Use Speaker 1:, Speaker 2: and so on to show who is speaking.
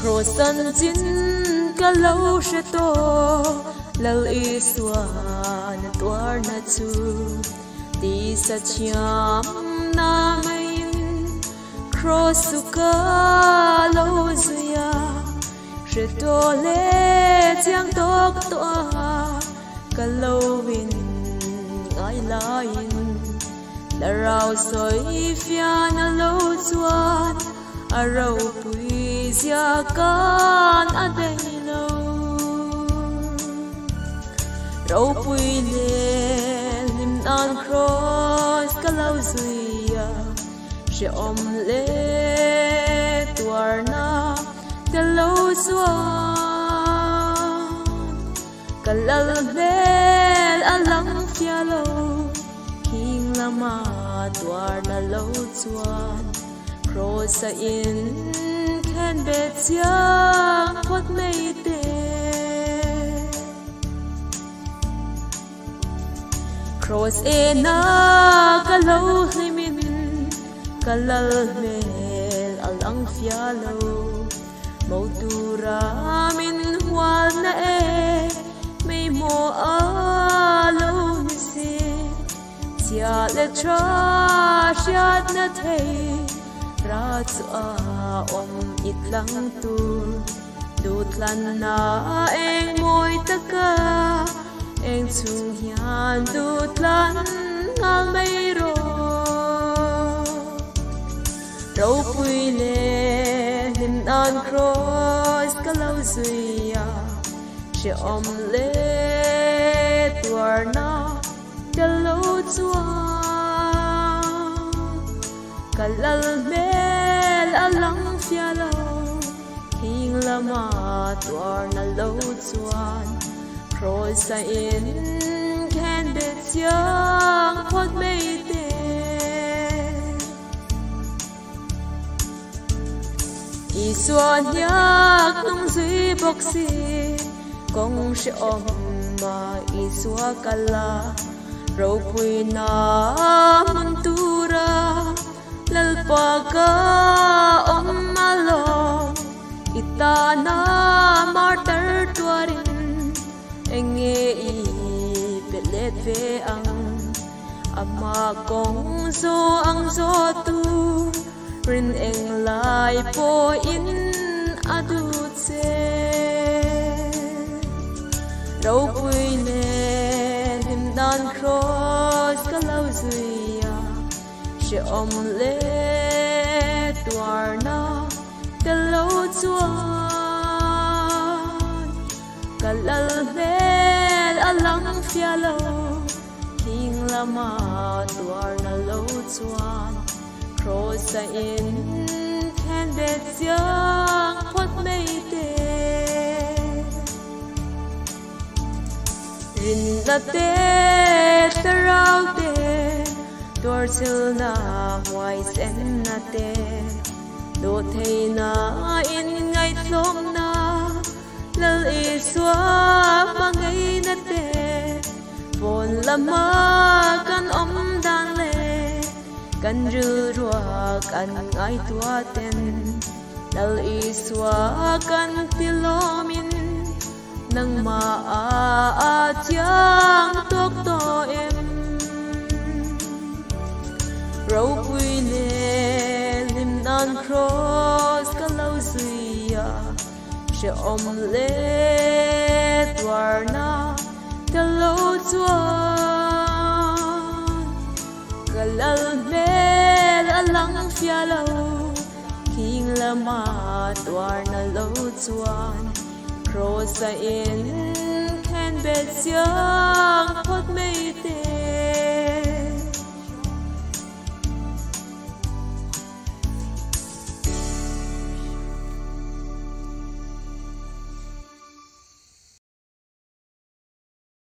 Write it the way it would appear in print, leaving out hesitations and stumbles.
Speaker 1: Kro san chín ka lâu sẽ to lal i xua na tuar na chu ti sa chiam na main kro su ka lâu zuya sẽ to le chiang tok toa ka lâu win ai lain la rau soi fia na lâu chuan a rau pui zia kan a dei lo rau pui le lim an cross ka lau zuia she om le tuar na te lo suan ka lal le alang fia lo king lama tuar na lo chuan cross sa in can bet siang what made it cross ena ka lo hlimin ka lal mel alang fia lo mo tura min hual na e may mo alo ni si sia le tra siat na thei ra chu a om it lang tur lut lan na eng moi taka eng chung hian lut lan ngal mai ro rau pui le hin an cross ka lau zuia she om le tuar na ka lo chuan ka lal mel alang fia lo king lama tuar na lo chuan cross sa in can bet siang what made it i suan yak nong zui bok si kong she om ma i sua kala rau pui na mun tura lalpa ka om malom itana martyr tuarin enge i pelet ve ang ama kong zo ang zo tu rin eng lai po in adu che rau pui ne lim dan cross ka lau zuia she om le tuar na te lo chuan ka lal mel alang fia lo king lama tuar na lo chuan cross sa in can bet siang what made it rin na te rau te tuar sil na hoài sen na te do thei na in ngai thom na lal i xua ma ngai na te bon lama kan om dan le kan ru rua kan ngai tua ten lal i xua kan tilomin nang ma a chiang tok to em rau pui le lim nan cross ka lau zuia she om le tuar na te lo chuan ka lal mel alang fia lo king lama tuar na lo chuan cross sa in can bet siang what made it